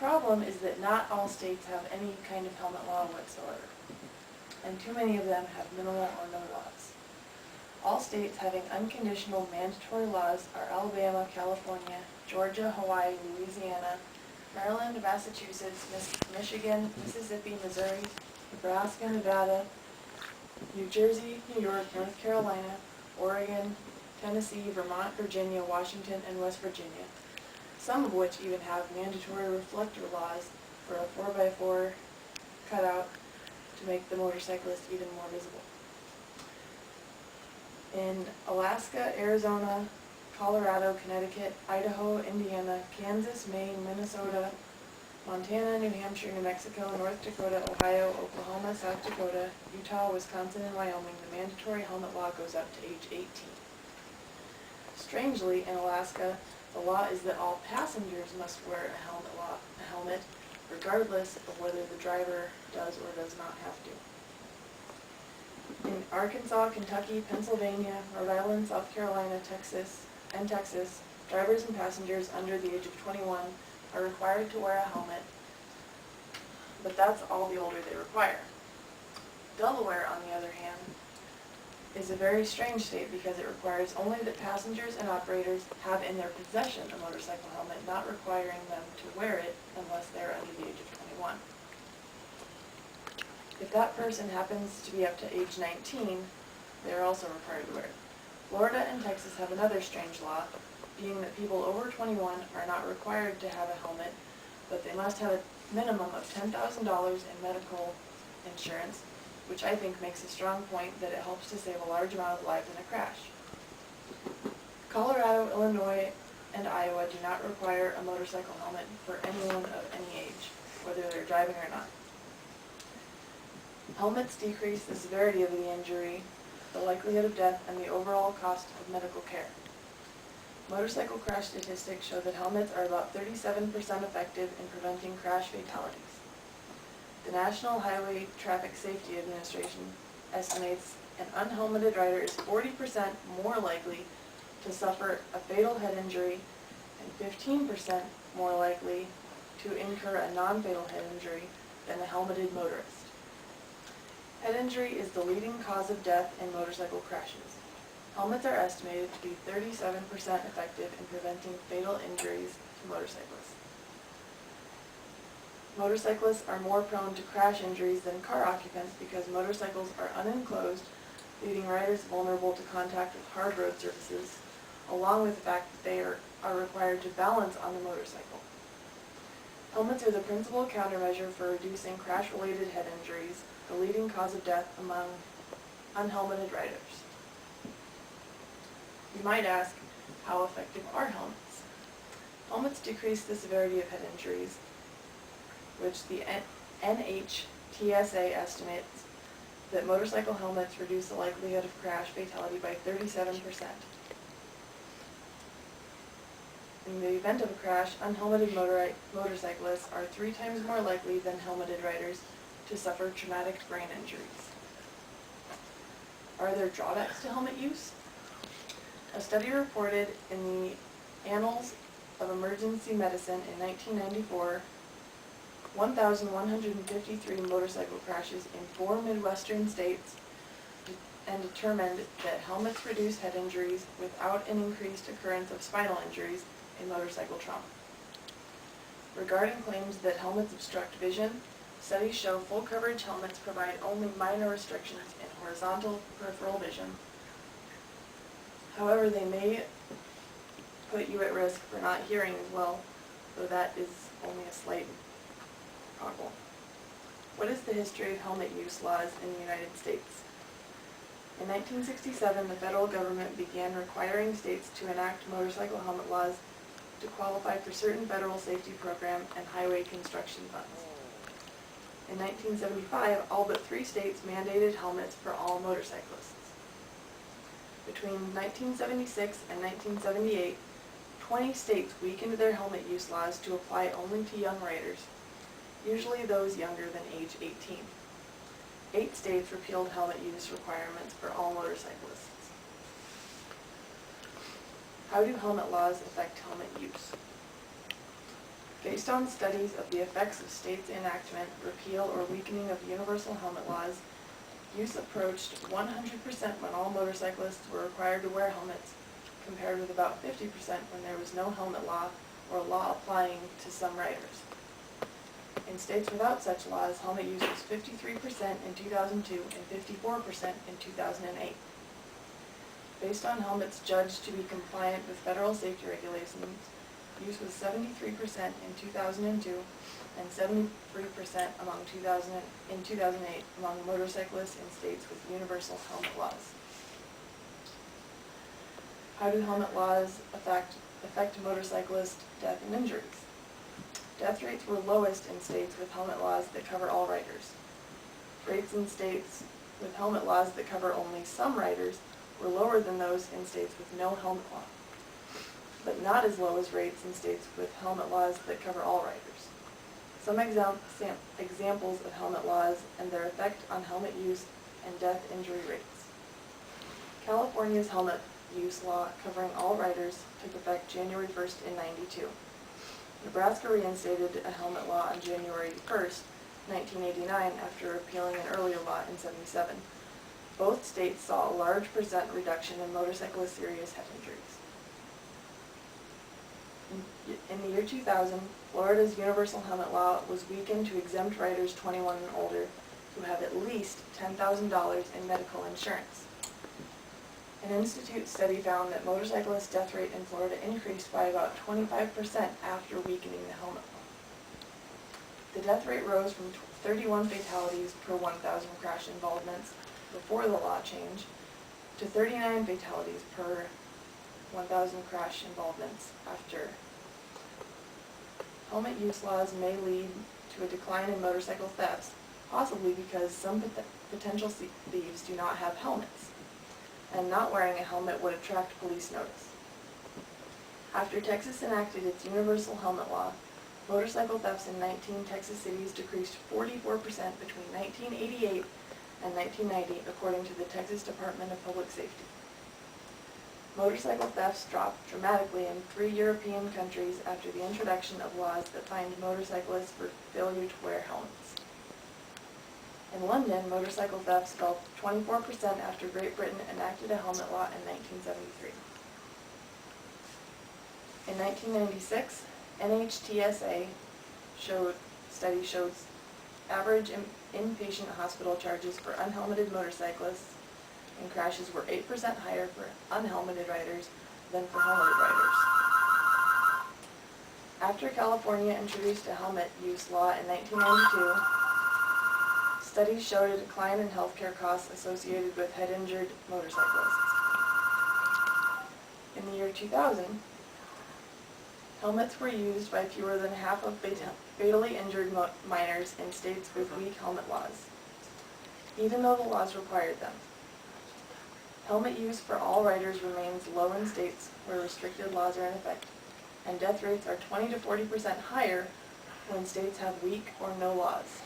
problem is that not all states have any kind of helmet law whatsoever, and too many of them have minimal or no laws. All states having unconditional mandatory laws are Alabama, California, Georgia, Hawaii, Louisiana, Maryland, Massachusetts, Michigan, Mississippi, Missouri, Nebraska, Nevada, New Jersey, New York, North Carolina, Oregon, Tennessee, Vermont, Virginia, Washington, and West Virginia, some of which even have mandatory reflector laws for a 4x4 cutout to make the motorcyclist even more visible. In Alaska, Arizona, Colorado, Connecticut, Idaho, Indiana, Kansas, Maine, Minnesota, Montana, New Hampshire, New Mexico, North Dakota, Ohio, Oklahoma, South Dakota, Utah, Wisconsin, and Wyoming, the mandatory helmet law goes up to age 18. Strangely, in Alaska, the law is that all passengers must wear a helmet, regardless of whether the driver does or does not have to. In Arkansas, Kentucky, Pennsylvania, Rhode Island, South Carolina, Texas, drivers and passengers under the age of 21 are required to wear a helmet, but that's all the older they require. Delaware, on the other hand, is a very strange state because it requires only that passengers and operators have in their possession a motorcycle helmet, not requiring them to wear it unless they're under the age of 21. If that person happens to be up to age 19, they are also required to wear it. Florida and Texas have another strange law, being that people over 21 are not required to have a helmet, but they must have a minimum of $10,000 in medical insurance, which I think makes a strong point that it helps to save a large amount of lives in a crash. Colorado, Illinois, and Iowa do not require a motorcycle helmet for anyone of any age, whether they're driving or not. Helmets decrease the severity of the injury, the likelihood of death, and the overall cost of medical care. Motorcycle crash statistics show that helmets are about 37% effective in preventing crash fatalities. The National Highway Traffic Safety Administration estimates an unhelmeted rider is 40% more likely to suffer a fatal head injury and 15% more likely to incur a non-fatal head injury than a helmeted motorist. Head injury is the leading cause of death in motorcycle crashes. Helmets are estimated to be 37% effective in preventing fatal injuries to motorcyclists. Motorcyclists are more prone to crash injuries than car occupants because motorcycles are unenclosed, leaving riders vulnerable to contact with hard road surfaces, along with the fact that they are required to balance on the motorcycle. Helmets are the principal countermeasure for reducing crash-related head injuries, the leading cause of death among unhelmeted riders. You might ask, how effective are helmets? Helmets decrease the severity of head injuries, which the NHTSA estimates that motorcycle helmets reduce the likelihood of crash fatality by 37%. In the event of a crash, unhelmeted motorcyclists are 3 times more likely than helmeted riders to suffer traumatic brain injuries. Are there drawbacks to helmet use? A study reported in the Annals of Emergency Medicine in 1994 1,153 motorcycle crashes in 4 Midwestern states and determined that helmets reduce head injuries without an increased occurrence of spinal injuries in motorcycle trauma. Regarding claims that helmets obstruct vision, studies show full coverage helmets provide only minor restrictions in horizontal peripheral vision. However, they may put you at risk for not hearing as well, though that is only a slight problem. What is the history of helmet use laws in the United States? In 1967, the federal government began requiring states to enact motorcycle helmet laws to qualify for certain federal safety program and highway construction funds. In 1975, all but 3 states mandated helmets for all motorcyclists. Between 1976 and 1978, 20 states weakened their helmet use laws to apply only to young riders, usually those younger than age 18. 8 states repealed helmet use requirements for all motorcyclists. How do helmet laws affect helmet use? Based on studies of the effects of states' enactment, repeal, or weakening of universal helmet laws, use approached 100% when all motorcyclists were required to wear helmets, compared with about 50% when there was no helmet law or a law applying to some riders. In states without such laws, helmet use was 53% in 2002 and 54% in 2008. Based on helmets judged to be compliant with federal safety regulations, use was 73% in 2002 and 73% in 2008 among motorcyclists in states with universal helmet laws. How do helmet laws affect motorcyclist death and injuries? Death rates were lowest in states with helmet laws that cover all riders. Rates in states with helmet laws that cover only some riders were lower than those in states with no helmet law, but not as low as rates in states with helmet laws that cover all riders. Some examples of helmet laws and their effect on helmet use and death injury rates. California's helmet use law covering all riders took effect January 1st in '92. Nebraska reinstated a helmet law on January 1st, 1989 after repealing an earlier law in '77. Both states saw a large percent reduction in motorcyclist serious head injuries. In the year 2000, Florida's universal helmet law was weakened to exempt riders 21 and older who have at least $10,000 in medical insurance. An institute study found that motorcyclist death rate in Florida increased by about 25% after weakening the helmet law. The death rate rose from 31 fatalities per 1,000 crash involvements before the law change to 39 fatalities per 1,000 crash involvements after. Helmet use laws may lead to a decline in motorcycle thefts, possibly because some potential thieves do not have helmets, and not wearing a helmet would attract police notice. After Texas enacted its universal helmet law, motorcycle thefts in 19 Texas cities decreased 44% between 1988 and 1990, according to the Texas Department of Public Safety. Motorcycle thefts dropped dramatically in 3 European countries after the introduction of laws that fined motorcyclists for failure to wear helmets. In London, motorcycle thefts fell 24% after Great Britain enacted a helmet law in 1973. In 1996, NHTSA study showed average inpatient hospital charges for unhelmeted motorcyclists and crashes were 8% higher for unhelmeted riders than for helmeted riders. After California introduced a helmet use law in 1992, studies showed a decline in healthcare costs associated with head-injured motorcyclists. In the year 2000, helmets were used by fewer than half of fatally injured minors in states with weak helmet laws, even though the laws required them. Helmet use for all riders remains low in states where restricted laws are in effect, and death rates are 20 to 40% higher when states have weak or no laws.